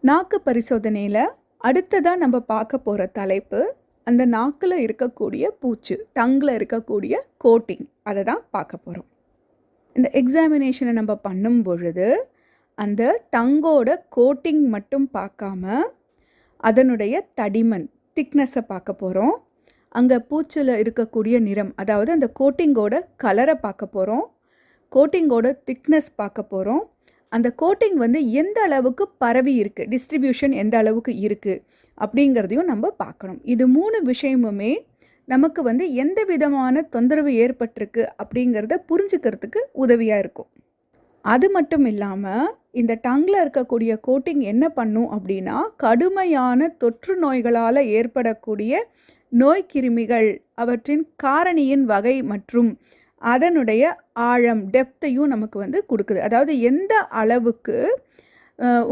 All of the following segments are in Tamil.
நாக்கு பரிசோதனையில் அடுத்ததாக நம்ம பார்க்க போகிற தலைப்பு அந்த நாக்கில் இருக்கக்கூடிய பூச்சு, டங்கில் இருக்கக்கூடிய கோட்டிங், அதை தான் பார்க்க போகிறோம். இந்த எக்ஸாமினேஷனை நம்ம பண்ணும் பொழுது அந்த டங்கோட கோட்டிங் மட்டும் பார்க்காம அதனுடைய தடிமன், திக்னஸை பார்க்க போகிறோம். அங்கே பூச்சில் இருக்கக்கூடிய நிறம், அதாவது அந்த கோட்டிங்கோட கலரை பார்க்க போகிறோம். கோட்டிங்கோட திக்னஸ் பார்க்க போகிறோம். அந்த கோட்டிங் எந்த அளவுக்கு பரவி இருக்குது, டிஸ்ட்ரிபியூஷன் எந்த அளவுக்கு இருக்குது அப்படிங்கிறதையும் நம்ம பார்க்கணும். இது 3 விஷயமுமே நமக்கு எந்த விதமான தொந்தரவு ஏற்பட்டிருக்கு அப்படிங்கிறத புரிஞ்சுக்கிறதுக்கு உதவியாக இருக்கும். அது மட்டும் இல்லாமல் இந்த டங்கில் இருக்கக்கூடிய கோட்டிங் என்ன பண்ணும் அப்படின்னா, கடுமையான தொற்று நோய்களால் ஏற்படக்கூடிய நோய்க்கிருமிகள், அவற்றின் காரணியின் வகை மற்றும் அதனுடைய ஆழம், டெப்த்தையும் நமக்கு கொடுக்குது. அதாவது எந்த அளவுக்கு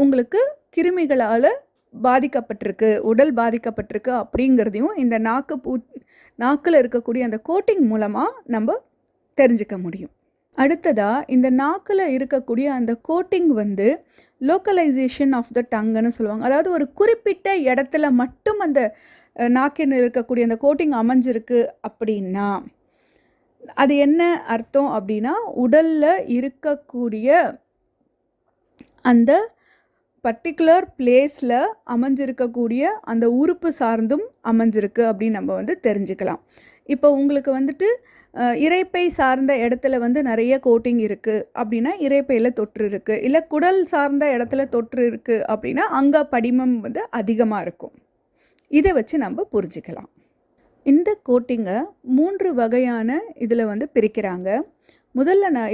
உங்களுக்கு கிருமிகளால் பாதிக்கப்பட்டிருக்கு, உடல் பாதிக்கப்பட்டிருக்கு அப்படிங்கிறதையும் இந்த நாக்கில் இருக்கக்கூடிய அந்த கோட்டிங் மூலமாக நம்ம தெரிஞ்சுக்க முடியும். அடுத்ததாக இந்த நாக்கில் இருக்கக்கூடிய அந்த கோட்டிங் லோக்கலைசேஷன் ஆஃப் த டங்குன்னு சொல்லுவாங்க. அதாவது ஒரு குறிப்பிட்ட இடத்துல மட்டும் அந்த நாக்கில் இருக்கக்கூடிய அந்த கோட்டிங் அமைஞ்சிருக்கு அப்படின்னா அது என்ன அர்த்தம் அப்படின்னா, உடலில் இருக்கக்கூடிய அந்த பர்டிகுலர் பிளேஸில் அமைஞ்சிருக்கக்கூடிய அந்த உறுப்பு சார்ந்தும் அமைஞ்சிருக்கு அப்படின்னு நம்ம தெரிஞ்சுக்கலாம். இப்போ உங்களுக்கு இரைப்பை சார்ந்த இடத்துல நிறைய கோட்டிங் இருக்குது அப்படின்னா இரைப்பையில் தொற்று இருக்குது. இல்லை குடல் சார்ந்த இடத்துல தொற்று இருக்குது அப்படின்னா அங்கே படிமம் அதிகமாக இருக்கும். இதை வச்சு நம்ம புரிஞ்சுக்கலாம். இந்த கோட்டிங்கை 3 வகையான இதில் பிரிக்கிறாங்க. முதல்ல நான்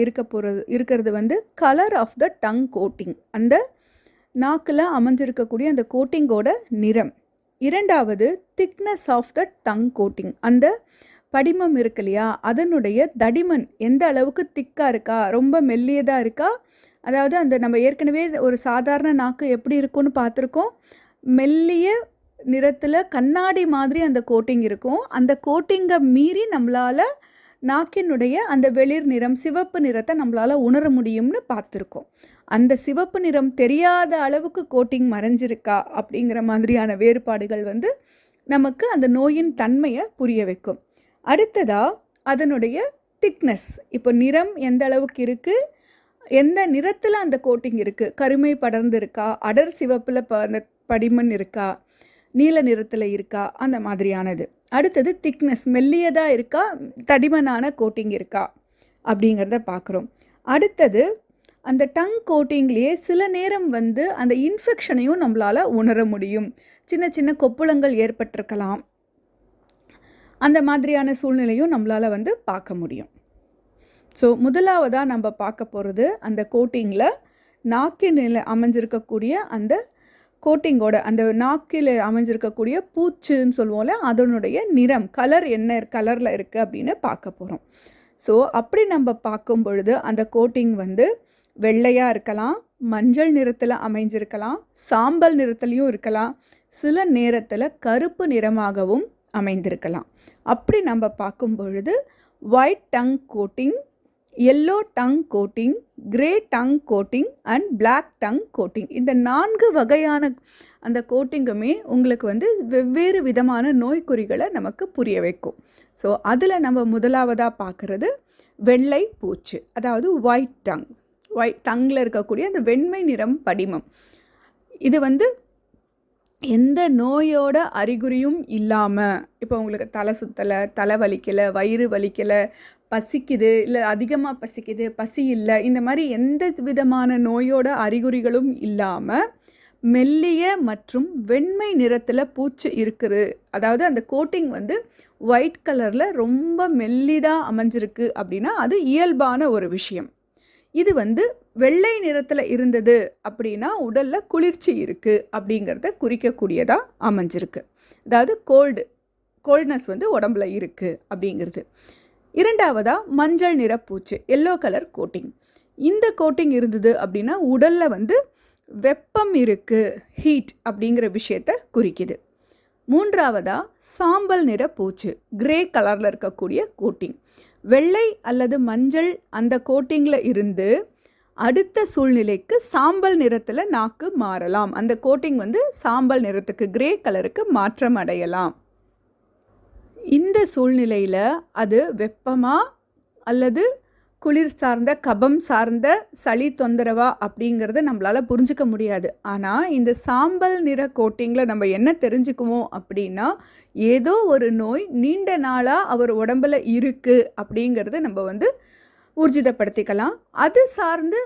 இருக்கிறது colour of the tongue coating, அந்த நாக்கில் அமைஞ்சிருக்கக்கூடிய அந்த கோட்டிங்கோட நிறம். இரண்டாவது thickness of the tongue coating, அந்த படிமம் இருக்கு இல்லையா, அதனுடைய தடிமன் எந்த அளவுக்கு திக்காக இருக்கா, ரொம்ப மெல்லியதாக இருக்கா. அதாவது அந்த நம்ம ஏற்கனவே ஒரு சாதாரண நாக்கு எப்படி இருக்குன்னு பார்த்துருக்கோம். மெல்லிய நிறத்தில் கண்ணாடி மாதிரி அந்த கோட்டிங் இருக்கும். அந்த கோட்டிங்கை மீறி நம்மளால் நாக்கினுடைய அந்த வெளிர் நிறம், சிவப்பு நிறத்தை நம்மளால் உணர முடியும்னு பார்த்துருக்கோம். அந்த சிவப்பு நிறம் தெரியாத அளவுக்கு கோட்டிங் மறைஞ்சிருக்கா அப்படிங்கிற மாதிரியான வேறுபாடுகள் நமக்கு அந்த நோயின் தன்மையை புரிய வைக்கும். அடுத்ததாக அதனுடைய திக்னஸ், இப்போ நிறம் எந்த அளவுக்கு இருக்குது, எந்த நிறத்தில் அந்த கோட்டிங் இருக்குது, கருமை படர்ந்து இருக்கா, அடர் சிவப்பில் அந்த படிமன் இருக்கா, நீல நிறத்தில் இருக்கா, அந்த மாதிரியானது. அடுத்தது திக்னஸ், மெல்லியதாக இருக்கா, தடிமனான கோட்டிங் இருக்கா அப்படிங்கிறத பார்க்குறோம். அடுத்தது அந்த டங் கோட்டிங்லேயே சில நேரம் அந்த இன்ஃபெக்ஷனையும் நம்மளால் உணர முடியும். சின்ன சின்ன கொப்புளங்கள் ஏற்பட்டிருக்கலாம். அந்த மாதிரியான சூழ்நிலையும் நம்மளால் பார்க்க முடியும். ஸோ முதலாவதாக நம்ம பார்க்க போகிறது அந்த கோட்டிங்கில் நாக்கினில் அமைஞ்சிருக்கக்கூடிய அந்த கோட்டிங்கோட, அந்த நாக்கில் அமைஞ்சிருக்கக்கூடிய பூச்சுன்னு சொல்லுவோம்ல, அதனுடைய நிறம், கலர் என்ன கலரில் இருக்குது அப்படின்னு பார்க்க போகிறோம். ஸோ அப்படி நம்ம பார்க்கும் பொழுது அந்த கோட்டிங் வெள்ளையாக இருக்கலாம், மஞ்சள் நிறத்தில் அமைஞ்சிருக்கலாம், சாம்பல் நிறத்துலையும் இருக்கலாம், சில நேரத்தில் கருப்பு நிறமாகவும் அமைந்திருக்கலாம். அப்படி நம்ம பார்க்கும் பொழுது white tongue coating, yellow tongue coating, grey tongue coating and black tongue coating, இந்த 4 வகையான அந்த கோட்டிங்குமே உங்களுக்கு வெவ்வேறு விதமான நோய்க்குறிகளை நமக்கு புரிய வைக்கும். ஸோ அதில் நம்ம முதலாவதாக பார்க்குறது வெள்ளை பூச்சு, அதாவது ஒயிட் டங். ஒயிட் டங்கில் இருக்கக்கூடிய அந்த வெண்மை நிறம் படிமம், இது எந்த நோயோட அறிகுறியும் இல்லாமல், இப்போ உங்களுக்கு தலை சுற்றலை, தலை வலிக்கலை, வயிறு வலிக்கலை, பசிக்குது, இல்லை அதிகமாக பசிக்குது, பசி இல்லை, இந்த மாதிரி எந்த விதமான நோயோட அறிகுறிகளும் இல்லாமல் மெல்லிய மற்றும் வெண்மை நிறத்தில் பூச்சு இருக்குது. அதாவது அந்த கோட்டிங் ஒயிட் கலரில் ரொம்ப மெல்லிதாக அமைஞ்சிருக்கு அப்படின்னா அது இயல்பான ஒரு விஷயம். இது வெள்ளை நிறத்தில் இருந்தது அப்படின்னா உடலில் குளிர்ச்சி இருக்குது அப்படிங்கிறத குறிக்கக்கூடியதாக அமைஞ்சிருக்கு. அதாவது கோல்ட்னஸ் உடம்புல இருக்குது அப்படிங்கிறது. இரண்டாவதாக மஞ்சள் நிற பூச்சு, எல்லோ கலர் கோட்டிங். இந்த கோட்டிங் இருந்தது அப்படின்னா உடலில் வெப்பம் இருக்குது, ஹீட் அப்படிங்கிற விஷயத்தை குறிக்குது. மூன்றாவதாக சாம்பல் நிற பூச்சு, கிரே கலரில் இருக்கக்கூடிய கோட்டிங். வெள்ளை அல்லது மஞ்சள் அந்த கோட்டிங்கில் இருந்து அடுத்த சூழ்நிலைக்கு சாம்பல் நிறத்தில் நாக்கு மாறலாம். அந்த கோட்டிங் வந்து சாம்பல் நிறத்துக்கு கிரே கலருக்கு மாற்றம் அடையலாம். இந்த சூழ்நிலையில் அது வெப்பமா அல்லது குளிர் சார்ந்த கபம் சார்ந்த சளி தொந்தரவா அப்படிங்கிறத நம்மளால் புரிஞ்சிக்க முடியாது. ஆனால் இந்த சாம்பல் நிற கோட்டிங்கில் நம்ம என்ன தெரிஞ்சுக்குவோம் அப்படின்னா, ஏதோ ஒரு நோய் நீண்ட நாளாக அவர் உடம்பில் இருக்குது அப்படிங்கிறத நம்ம வந்து ஊர்ஜிதப்படுத்திக்கலாம். அது சார்ந்து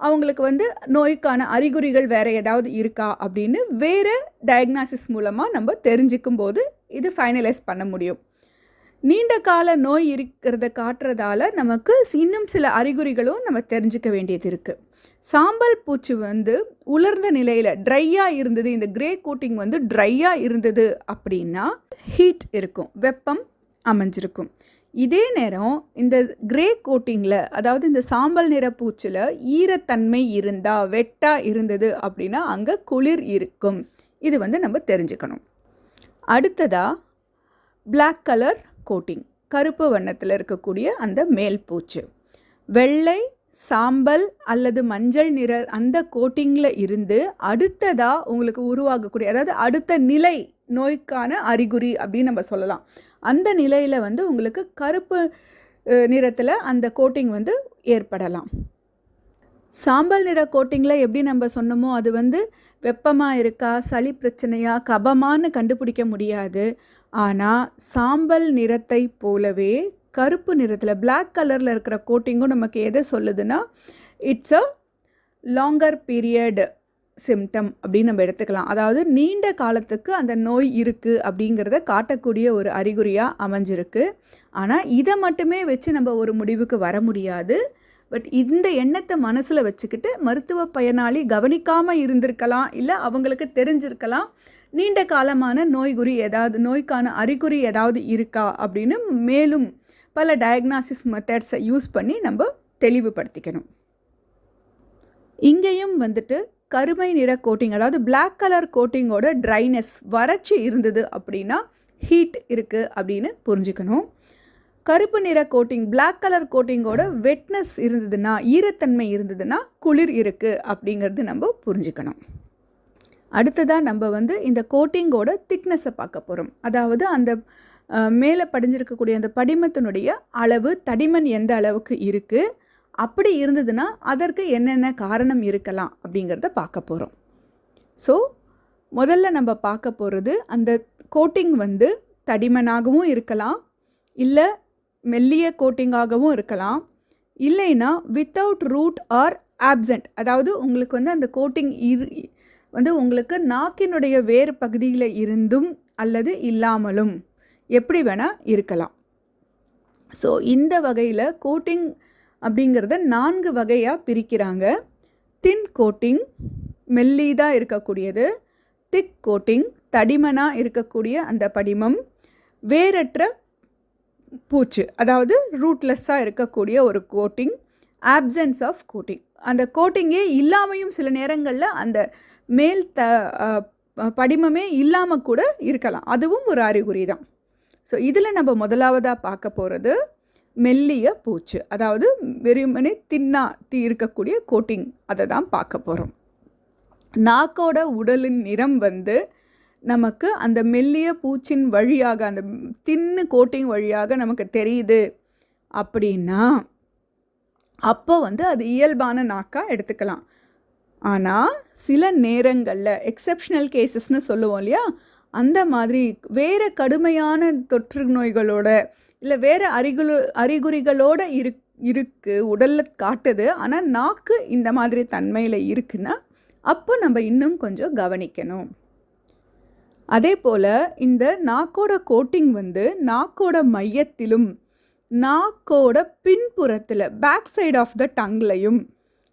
அவங்களுக்கு வந்து நோய்க்கான அறிகுறிகள் வேறு ஏதாவது இருக்கா அப்படின்னு வேறு டயக்னாசிஸ் மூலமாக நம்ம தெரிஞ்சிக்கும் போது இது ஃபைனலைஸ் பண்ண முடியும். நீண்ட கால நோய் இருக்கிறத காட்டுறதால நமக்கு இன்னும் சில அறிகுறிகளும் நம்ம தெரிஞ்சுக்க வேண்டியது இருக்குது. சாம்பல் பூச்சி வந்து உலர்ந்த நிலையில் ட்ரையாக இருந்தது, இந்த கிரே கோட்டிங் வந்து ட்ரையாக இருந்தது அப்படின்னா ஹீட் இருக்கும், வெப்பம் அமைஞ்சிருக்கும். இதே நேரம் இந்த கிரே கோட்டிங்கில், அதாவது இந்த சாம்பல் நிற பூச்சில் ஈரத்தன்மை இருந்தால், வெட்டாக இருந்தது அப்படின்னா அங்கே குளிர் இருக்கும். இது வந்து நம்ம தெரிஞ்சுக்கணும். அடுத்ததாக பிளாக் கலர் கோட்டிங், கருப்பு வண்ணத்தில் இருக்கக்கூடிய அந்த மேல் பூச்சு. வெள்ளை, சாம்பல் அல்லது மஞ்சள் நிற அந்த கோட்டிங்கில் இருந்து அடுத்ததாக உங்களுக்கு உருவாகக்கூடிய, அதாவது அடுத்த நிலை நோய்க்கான அறிகுறி அப்படின்னு நம்ம சொல்லலாம். அந்த நிலையில் வந்து உங்களுக்கு கருப்பு நிறத்தில் அந்த கோட்டிங் வந்து ஏற்படலாம். சாம்பல் நிற கோட்டிங்கில் எப்படி நம்ம சொன்னோமோ அது வந்து வெப்பமாக இருக்கா, சளி பிரச்சனையா, கபமானு கண்டுபிடிக்க முடியாது. ஆனால் சாம்பல் நிறத்தை போலவே கருப்பு நிறத்தில் பிளாக் கலரில் இருக்கிற கோட்டிங்கும் நமக்கு எதை சொல்லுதுன்னா, it's a longer period symptom அப்படின்னு நம்ம எடுத்துக்கலாம். அதாவது நீண்ட காலத்துக்கு அந்த நோய் இருக்குது அப்படிங்கிறத காட்டக்கூடிய ஒரு அறிகுறியாக அமைஞ்சிருக்கு. ஆனால் இதை மட்டுமே வச்சு நம்ம ஒரு முடிவுக்கு வர முடியாது. பட் இந்த எண்ணத்தை மனசில் வச்சுக்கிட்டு மருத்துவ பயனாளி கவனிக்காமல் இருந்திருக்கலாம், இல்லை அவங்களுக்கு தெரிஞ்சிருக்கலாம் நீண்ட காலமான நோய்க்கான அறிகுறி ஏதாவது இருக்கா அப்படின்னு மேலும் பல டயக்னாசிஸ் மெத்தட்ஸை யூஸ் பண்ணி நம்ம தெளிவுபடுத்திக்கணும். இங்கேயும் வந்துட்டு கருமை நிற கோட்டிங், அதாவது பிளாக் கலர் கோட்டிங்கோட ட்ரைனஸ், வறட்சி இருந்தது அப்படின்னா ஹீட் இருக்குது அப்படின்னு புரிஞ்சுக்கணும். கருப்பு நிற கோட்டிங் பிளாக் கலர் கோட்டிங்கோட வெட்னஸ் இருந்ததுன்னா, ஈரத்தன்மை இருந்ததுன்னா குளிர் இருக்குது அப்படிங்கிறது நம்ம புரிஞ்சுக்கணும். அடுத்ததாக நம்ம வந்து இந்த கோட்டிங்கோட திக்னஸை பார்க்க போகிறோம். அதாவது அந்த மேலே படிஞ்சிருக்கக்கூடிய அந்த படிமத்தினுடைய அளவு, தடிமன் எந்த அளவுக்கு இருக்குது, அப்படி இருந்ததுன்னா அதற்கு என்னென்ன காரணம் இருக்கலாம் அப்படிங்கிறத பார்க்க போகிறோம். ஸோ முதல்ல நம்ம பார்க்க போகிறது, அந்த கோட்டிங் வந்து தடிமனாகவும் இருக்கலாம், இல்லை மெல்லிய கோட்டிங்காகவும் இருக்கலாம், இல்லைன்னா வித்தவுட் ரூட் ஆர் ஆப்சண்ட். அதாவது உங்களுக்கு வந்து அந்த கோட்டிங் வந்து உங்களுக்கு நாக்கினுடைய வேறு பகுதியில் இருந்தும் அல்லது இல்லாமலும் எப்படி வேணால் இருக்கலாம். ஸோ இந்த வகையில் கோட்டிங் அப்படிங்கிறத 4 வகையாக பிரிக்கிறாங்க. தின் கோட்டிங், மெல்லிதாக இருக்கக்கூடியது; திக் கோட்டிங், தடிமனாக இருக்கக்கூடிய அந்த படிமம்; வேரற்ற பூச்சு, அதாவது ரூட்லெஸ்ஸாக இருக்கக்கூடிய ஒரு கோட்டிங்; ஆப்சன்ஸ் ஆஃப் கோட்டிங், அந்த கோட்டிங்கே இல்லாமையும் சில நேரங்களில் அந்த மேல் படிமமே இல்லாமல் கூட இருக்கலாம், அதுவும் ஒரு அறிகுறி தான். ஸோ இதில் நம்ம முதலாவதாக பார்க்க போகிறது மெல்லிய பூச்சு, அதாவது வெறுமனே இருக்கக்கூடிய கோட்டிங், அதை தான் பார்க்க போகிறோம். நாக்கோட உடலின் நிறம் வந்து நமக்கு அந்த மெல்லிய பூச்சின் வழியாக, அந்த தின்னு கோட்டிங் வழியாக நமக்கு தெரியுது அப்படின்னா அப்போ வந்து அது இயல்பான நாக்காக எடுத்துக்கலாம். ஆனால் சில நேரங்களில் எக்ஸப்ஷனல் கேசஸ்னு சொல்லுவோம் இல்லையா, அந்த மாதிரி வேறு கடுமையான தொற்று நோய்களோட இல்லை வேறு அறிகுறிகளோடு இருக்குது, உடலில் காட்டுது, ஆனால் நாக்கு இந்த மாதிரி தன்மையில் இருக்குன்னா அப்போ நம்ம இன்னும் கொஞ்சம் கவனிக்கணும். அதே போல் இந்த நாக்கோட கோட்டிங் வந்து நாக்கோட மையத்திலும் நாக்கோட பின்புறத்தில் பேக் சைடு ஆஃப் த டங்லையும்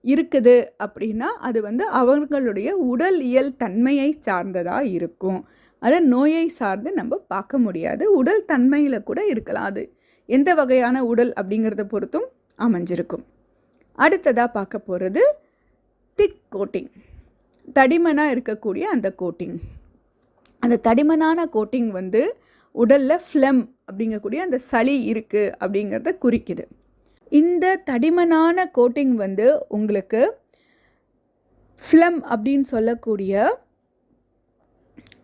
இருக்குது அப்படின்னா அது வந்து அவர்களுடைய உடலியல் தன்மையை சார்ந்ததாக இருக்கும். அதை நோயை சார்ந்து நம்ம பார்க்க முடியாது, உடல் தன்மையில் கூட இருக்கலாம், அது எந்த வகையான உடல் அப்படிங்கிறத பொறுத்தும் அமைஞ்சிருக்கும். அடுத்ததாக பார்க்க போகிறது திக் கோட்டிங், தடிமனாக இருக்கக்கூடிய அந்த கோட்டிங். அந்த தடிமனான கோட்டிங் வந்து உடலில் ஃப்ளெம் அப்படிங்கக்கூடிய அந்த சளி இருக்குது அப்படிங்கிறத குறிக்குது. இந்த தடிமனான கோட்டிங் வந்து உங்களுக்கு ஃப்ளம் அப்படின்னு சொல்லக்கூடிய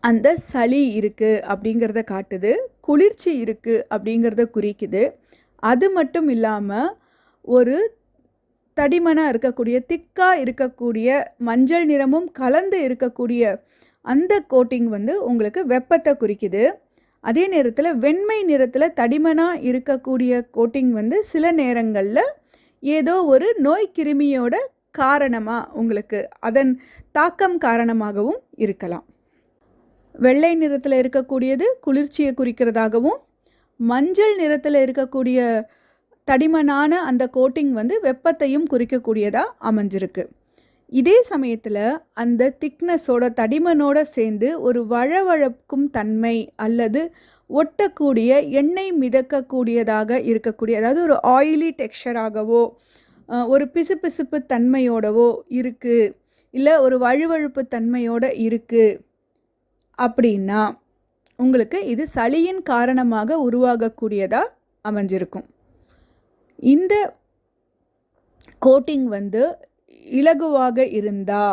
அந்த சளி இருக்குது அப்படிங்கிறத காட்டுது, குளிர்ச்சி இருக்குது அப்படிங்கிறத குறிக்குது. அது மட்டும் இல்லாமல் ஒரு தடிமனாக இருக்கக்கூடிய திக்காக இருக்கக்கூடிய மஞ்சள் நிறமும் கலந்து இருக்கக்கூடிய அந்த கோட்டிங் வந்து உங்களுக்கு வெப்பத்தை குறிக்குது. அதே நேரத்தில் வெண்மை நிறத்தில் தடிமனாக இருக்கக்கூடிய கோட்டிங் வந்து சில நேரங்களில் ஏதோ ஒரு நோய் கிருமியோட காரணமாக உங்களுக்கு அதன் தாக்கம் காரணமாகவும் இருக்கலாம். வெள்ளை நிறத்தில் இருக்கக்கூடியது குளிர்ச்சியை குறிக்கிறதாகவும், மஞ்சள் நிறத்தில் இருக்கக்கூடிய தடிமனான அந்த கோட்டிங் வந்து வெப்பத்தையும் குறிக்கக்கூடியதாக அமைஞ்சிருக்கு. இதே சமயத்தில் அந்த திக்னஸோட தடிமனோட சேர்ந்து ஒரு வழவழக்கும் தன்மை அல்லது ஒட்டக்கூடிய எண்ணெய் மிதக்கக்கூடியதாக இருக்கக்கூடிய, அதாவது ஒரு ஆயிலி டெக்ஸ்சராகவோ ஒரு பிசுபிசுப்பு தன்மையோடவோ இருக்குது, இல்லை ஒரு வழுவழுப்பு தன்மையோடு இருக்குது அப்படின்னா உங்களுக்கு இது சளியின் காரணமாக உருவாகக்கூடியதாக அமைஞ்சிருக்கும். இந்த கோட்டிங் வந்து இலகுவாக இருந்தா,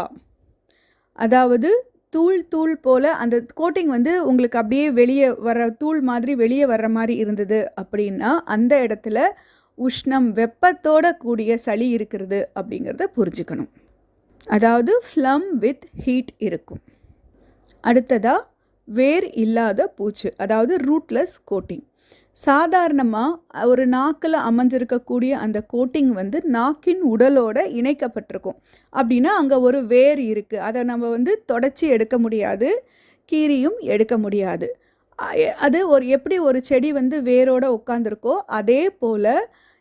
அதாவது தூள் போல் அந்த கோட்டிங் வந்து உங்களுக்கு அப்படியே வெளியே வர தூள் மாதிரி வெளியே வர்ற மாதிரி இருந்தது அப்படின்னா அந்த இடத்துல உஷ்ணம் வெப்பத்தோட கூடிய சளி இருக்கிறது அப்படிங்கிறத புரிஞ்சுக்கணும். அதாவது ஃப்ளம் வித் ஹீட் இருக்கும். அடுத்ததாக வேர் இல்லாத பூச்சு, அதாவது ரூட்லெஸ் கோட்டிங். சாதாரணமாக ஒரு நாக்கில் அமைஞ்சிருக்கக்கூடிய அந்த கோட்டிங் வந்து நாக்கின் உடலோட இணைக்கப்பட்டிருக்கும். அப்படின்னா அங்கே ஒரு வேர் இருக்குது, அதை நம்ம வந்து தொடச்சி எடுக்க முடியாது, கீரியும் எடுக்க முடியாது. அது எப்படி ஒரு செடி வந்து வேரோடு உட்காந்துருக்கோ அதே போல்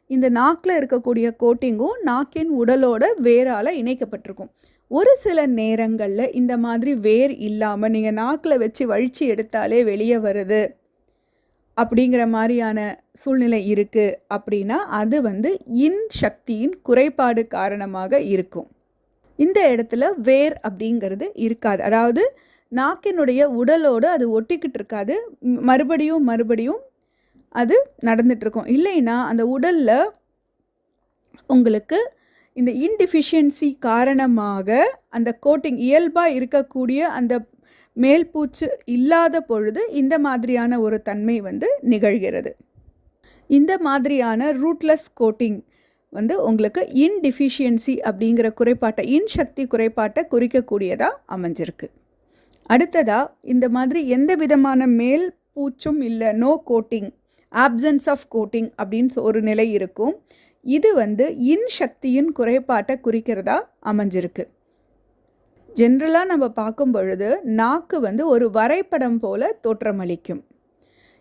இந்த நாக்கில் இருக்கக்கூடிய கோட்டிங்கும் நாக்கின் உடலோட வேரால் இணைக்கப்பட்டிருக்கும். ஒரு சில நேரங்களில் இந்த மாதிரி வேர் இல்லாமல் நீங்கள் நாக்கில் வச்சு வழித்து எடுத்தாலே வெளியே வருது அப்படிங்கிற மாதிரியான சூழ்நிலை இருக்குது அப்படின்னா அது வந்து சக்தியின் குறைபாடு காரணமாக இருக்கும். இந்த இடத்துல வேர் அப்படிங்கிறது இருக்காது, அதாவது நாக்கினுடைய உடலோடு அது ஒட்டிக்கிட்டு இருக்காது, மறுபடியும் அது நடந்துகிட்ருக்கும். இல்லைன்னா அந்த உடலில் உங்களுக்கு இந்த இன்டிஃபிஷியன்சி காரணமாக அந்த கோட்டிங் இயல்பாக இருக்கக்கூடிய அந்த மேல்பூச்சு இல்லாத பொழுது இந்த மாதிரியான ஒரு தன்மை வந்து நிகழ்கிறது. இந்த மாதிரியான ரூட்லெஸ் கோட்டிங் வந்து உங்களுக்கு இன்டிஃபிஷியன்சி அப்படிங்கிற குறைபாட்டை, சக்தி குறைபாட்டை குறிக்கக்கூடியதாக அமைஞ்சிருக்கு. அடுத்ததாக இந்த மாதிரி எந்த விதமான மேல் பூச்சும் இல்லை, no coating, absence of coating அப்படின்னு ஒரு நிலை இருக்கும். இது வந்து சக்தியின் குறைபாட்டை குறிக்கிறதா அமைஞ்சிருக்கு. ஜென்ரலாக நம்ம பார்க்கும் பொழுது நாக்கு வந்து ஒரு வரைபடம் போல் தோற்றமளிக்கும்.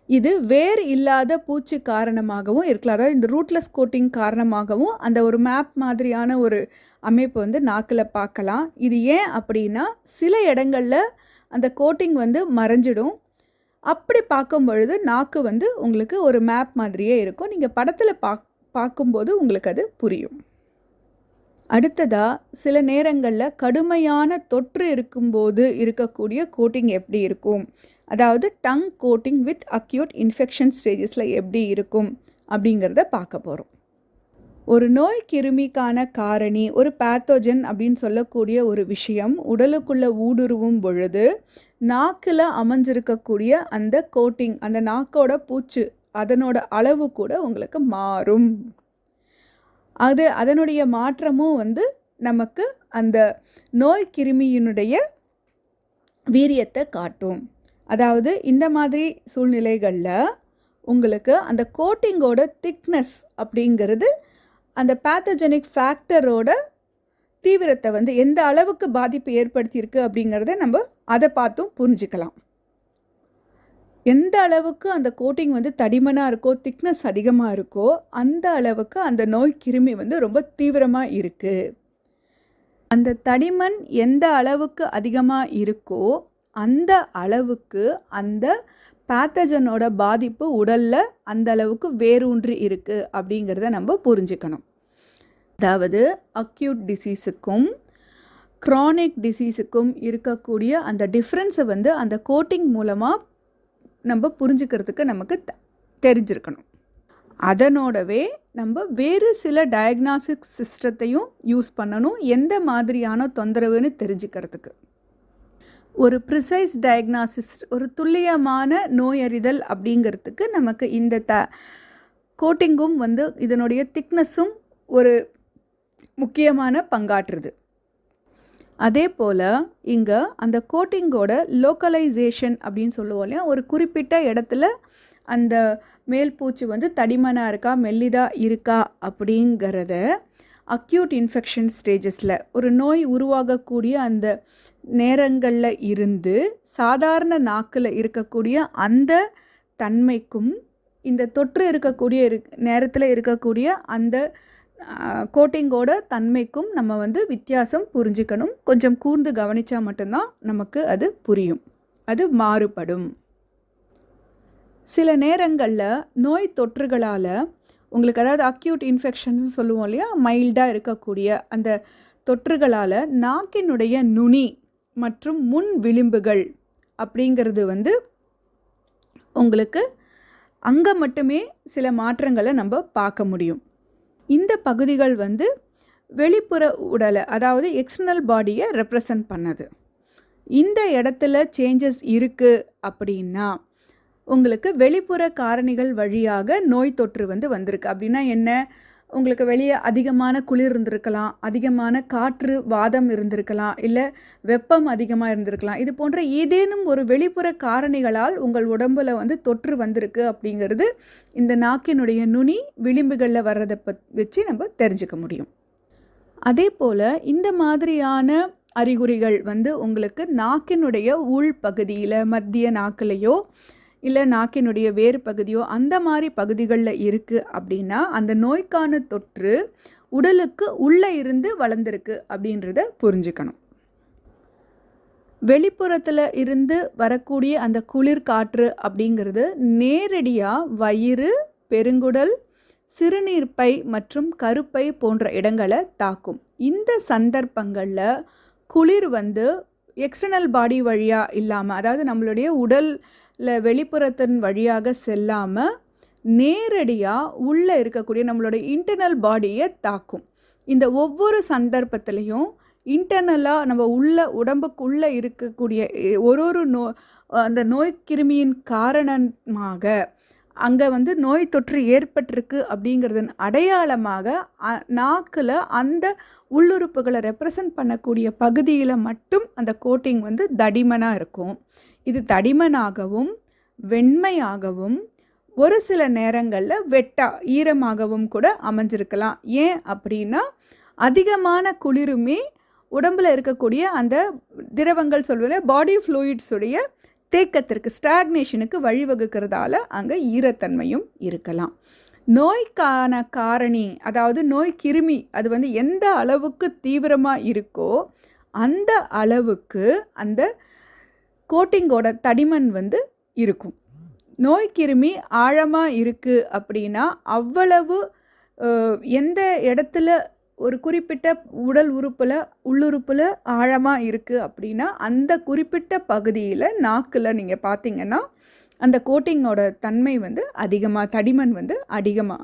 இது வேர் இல்லாத பூச்சி காரணமாகவும் இருக்கலாம், அதாவது இந்த ரூட்லெஸ் கோட்டிங் காரணமாகவும் அந்த ஒரு மேப் மாதிரியான ஒரு அமைப்பு வந்து நாக்கில் பார்க்கலாம். இது ஏன் அப்படின்னா சில இடங்களில் அந்த கோட்டிங் வந்து மறைஞ்சிடும். அப்படி பார்க்கும் பொழுது நாக்கு வந்து உங்களுக்கு ஒரு மேப் மாதிரியே இருக்கும். நீங்கள் படத்தில் பார்க்கும்போது உங்களுக்கு அது புரியும். அடுத்ததாக சில நேரங்களில் கடுமையான தொற்று இருக்கும்போது இருக்கக்கூடிய கோட்டிங் எப்படி இருக்கும், அதாவது tongue coating with acute infection ஸ்டேஜஸில் எப்படி இருக்கும் அப்படிங்கிறத பார்க்க போகிறோம். ஒரு நோய் கிருமிக்கான காரணி, ஒரு பேத்தோஜன் அப்படின்னு சொல்லக்கூடிய ஒரு விஷயம் உடலுக்குள்ளே ஊடுருவும் பொழுது நாக்கில் அமைஞ்சிருக்கக்கூடிய அந்த கோட்டிங், அந்த நாக்கோட பூச்சு, அதனோட அளவு கூட உங்களுக்கு மாறும். அதனுடைய மாற்றமும் வந்து நமக்கு அந்த நோய் கிருமியினுடைய வீரியத்தை காட்டும். அதாவது இந்த மாதிரி சூழ்நிலைகளில் உங்களுக்கு அந்த கோட்டிங்கோட திக்னஸ் அப்படிங்கிறது அந்த பேத்தஜெனிக் ஃபேக்டரோட தீவிரத்தை வந்து எந்த அளவுக்கு பாதிப்பு ஏற்படுத்தியிருக்கு அப்படிங்கிறத நம்ம அதை பார்த்தும் புரிஞ்சுக்கலாம். எந்த அளவுக்கு அந்த கோட்டிங் வந்து தடிமனாக இருக்கோ, திக்னஸ் அதிகமாக இருக்கோ, அந்த அளவுக்கு அந்த நோய் கிருமி வந்து ரொம்ப தீவிரமாக இருக்குது. அந்த தடிமன் எந்த அளவுக்கு அதிகமாக இருக்கோ அந்த அளவுக்கு அந்த பேத்தஜனோட பாதிப்பு உடலில் அந்த அளவுக்கு வேரூன்றி இருக்குது அப்படிங்கிறத நம்ம புரிஞ்சுக்கணும். அதாவது அக்யூட் டிசீஸுக்கும் க்ரானிக் டிசீஸுக்கும் இருக்கக்கூடிய அந்த டிஃப்ரென்ஸை வந்து அந்த கோட்டிங் மூலமாக நம்ம புரிஞ்சுக்கிறதுக்கு நமக்கு தெரிஞ்சிருக்கணும். அதனோடவே நம்ம வேறு சில டயக்னாஸ்டிக் சிஸ்டத்தையும் யூஸ் பண்ணணும் எந்த மாதிரியான தொந்தரவுன்னு தெரிஞ்சுக்கிறதுக்கு. ஒரு ப்ரிசைஸ் டயக்னாசிஸ், ஒரு துல்லியமான நோயறிதல் அப்படிங்கிறதுக்கு நமக்கு இந்த கோட்டிங்கும் இதனுடைய திக்னஸும் ஒரு முக்கியமான பங்காற்றுது. அதே போல் இங்கே அந்த கோட்டிங்கோட லோக்கலைசேஷன் அப்படின்னு சொல்லுவோம் இல்லையா, ஒரு குறிப்பிட்ட இடத்துல அந்த மேல் பூச்சு தடிமனாக இருக்கா மெல்லிதாக இருக்கா அப்படிங்கிறத அக்யூட் இன்ஃபெக்ஷன் ஸ்டேஜஸில் ஒரு நோய் உருவாகக்கூடிய அந்த நேரங்களில் இருந்து சாதாரண நாக்கில் இருக்கக்கூடிய அந்த தன்மைக்கும் இந்த தொற்று இருக்கக்கூடிய நேரத்தில் இருக்கக்கூடிய அந்த கோட்டிங்கோட தன்மைக்கும் நம்ம வித்தியாசம் புரிஞ்சுக்கணும். கொஞ்சம் கூர்ந்து கவனித்தா மட்டும்தான் நமக்கு அது புரியும். அது மாறுபடும். சில நேரங்களில் நோய் தொற்றுகளால் உங்களுக்கு, அதாவது அக்யூட் இன்ஃபெக்ஷன்ஸ் சொல்லுவோம் இல்லையா, மைல்டாக இருக்கக்கூடிய அந்த தொற்றுகளால் நாக்கினுடைய நுனி மற்றும் முன் விளிம்புகள் அப்படிங்கிறது உங்களுக்கு அங்கே மட்டுமே சில மாற்றங்களை நம்ம பார்க்க முடியும். இந்த பகுதிகள் வெளிப்புற உடலை, அதாவது எக்ஸ்டர்னல் பாடியை ரெப்ரசன்ட் பண்ணுது. இந்த இடத்துல சேஞ்சஸ் இருக்குது அப்படின்னா உங்களுக்கு வெளிப்புற காரணிகள் வழியாக நோய் தொற்று வந்திருக்கு. அப்படின்னா என்ன, உங்களுக்கு வெளியே அதிகமான குளிர் இருந்திருக்கலாம், அதிகமான காற்று வாதம் இருந்திருக்கலாம், இல்லை வெப்பம் அதிகமாக இருந்திருக்கலாம். இது போன்ற ஏதேனும் ஒரு வெளிப்புற காரணிகளால் உங்கள் உடம்பில் தொற்று வந்திருக்கு அப்படிங்கிறது இந்த நாக்கினுடைய நுனி விளிம்புகளில் வர்றதை வச்சு நம்ம தெரிஞ்சுக்க முடியும். அதே போல் இந்த மாதிரியான அறிகுறிகள் உங்களுக்கு நாக்கினுடைய உள் பகுதியில், மத்திய நாக்கிலையோ இல்லை நாக்கினுடைய வேறு பகுதியோ அந்த மாதிரி பகுதிகளில் இருக்குது அப்படின்னா அந்த நோய்க்கான தொற்று உடலுக்கு உள்ளே இருந்து வளர்ந்துருக்கு அப்படின்றத புரிஞ்சுக்கணும். வெளிப்புறத்தில் இருந்து வரக்கூடிய அந்த குளிர் காற்று அப்படிங்கிறது நேரடியாக வயிறு, பெருங்குடல், சிறுநீர்ப்பை மற்றும் கருப்பை போன்ற இடங்களை தாக்கும். இந்த சந்தர்ப்பங்களில் குளிர் எக்ஸ்டர்னல் பாடி வழியாக இல்லாமல், அதாவது நம்மளுடைய உடலில் வெளிப்புறத்தின் வழியாக செல்லாமல் நேரடியாக உள்ளே இருக்கக்கூடிய நம்மளுடைய இன்டர்னல் பாடியை தாக்கும். இந்த ஒவ்வொரு சந்தர்ப்பத்திலையும் இன்டர்னலாக நம்ம உடம்புக்குள்ளே இருக்கக்கூடிய ஒரு அந்த நோய்க்கிருமியின் காரணமாக அங்கே நோய் தொற்று ஏற்பட்டிருக்கு அப்படிங்கிறதன் அடையாளமாக நாக்கில் அந்த உள்ளுறுப்புகளை ரெப்ரசன்ட் பண்ணக்கூடிய பகுதியில் மட்டும் அந்த கோட்டிங் தடிமனாக இருக்கும். இது தடிமனாகவும் வெண்மையாகவும் ஒரு சில நேரங்களில் ஈரமாகவும் கூட அமைஞ்சிருக்கலாம். ஏன் அப்படின்னா அதிகமான குளிருமே உடம்பில் இருக்கக்கூடிய அந்த திரவங்கள் சொல்லுவதில்ல, பாடி ஃப்ளூயிட்ஸுடைய தேக்கத்திற்கு, ஸ்டாக்னேஷனுக்கு வழிவகுக்கிறதால அங்கே ஈரத்தன்மையும் இருக்கலாம். நோய்க்கான காரணி, அதாவது நோய் கிருமி அது எந்த அளவுக்கு தீவிரமாக இருக்கோ அந்த அளவுக்கு அந்த கோட்டிங்கோட தடிமன் இருக்கும். நோய் கிருமி ஆழமாக இருக்குது அப்படின்னா அவ்வளவு எந்த இடத்துல ஒரு குறிப்பிட்ட உடல் உறுப்பில் உள்ளுறுப்பில் ஆழமாக இருக்குது அப்படின்னா அந்த குறிப்பிட்ட பகுதியில் நாக்கில் நீங்கள் பார்த்தீங்கன்னா அந்த கோட்டிங்கோட தன்மை அதிகமாக, தடிமன்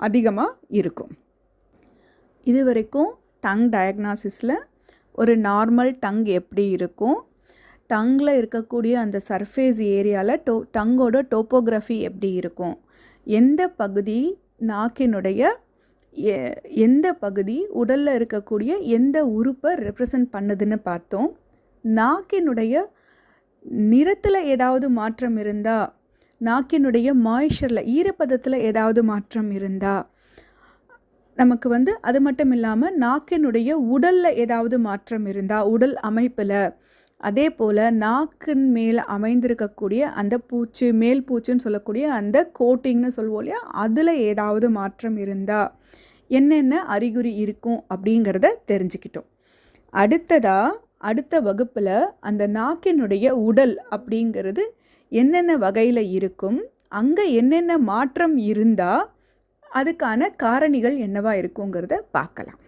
அதிகமாக இருக்கும். இது வரைக்கும் டங் டயக்னாசிஸில் ஒரு நார்மல் டங் எப்படி இருக்கும், டங்கில் இருக்கக்கூடிய அந்த சர்ஃபேஸ் ஏரியாவில் டங்கோட டோப்போகிராஃபி எப்படி இருக்கும், எந்த பகுதி நாக்கினுடைய எந்த பகுதி உடலில் இருக்கக்கூடிய எந்த உறுப்பை ரெப்ரசன்ட் பண்ணுதுன்னு பார்த்தோம். நாக்கினுடைய நிறத்தில் ஏதாவது மாற்றம் இருந்தால், நாக்கினுடைய மாய்ஸ்சரில், ஈரப்பதத்தில் ஏதாவது மாற்றம் இருந்தால் நமக்கு அது மட்டும் இல்லாமல் நாக்கினுடைய உடலில் ஏதாவது மாற்றம் இருந்தால், உடல் அமைப்பில், அதே போல் நாக்கின் மேல் அமைந்திருக்கக்கூடிய அந்த பூச்சு, மேல் பூச்சுன்னு சொல்லக்கூடிய அந்த கோட்டிங்னு சொல்லுவோம் இல்லையா, அதில் ஏதாவது மாற்றம் இருந்தால் என்னென்ன அறிகுறி இருக்கும் அப்படிங்கிறத தெரிஞ்சுக்கிட்டோம். அடுத்த வகுப்பில் அந்த நாக்கினுடைய உடல் அப்படிங்கிறது என்னென்ன வகையில் இருக்கும், அங்கே என்னென்ன மாற்றம் இருந்தால் அதுக்கான காரணிகள் என்னவா இருக்குங்கிறத பார்க்கலாம்.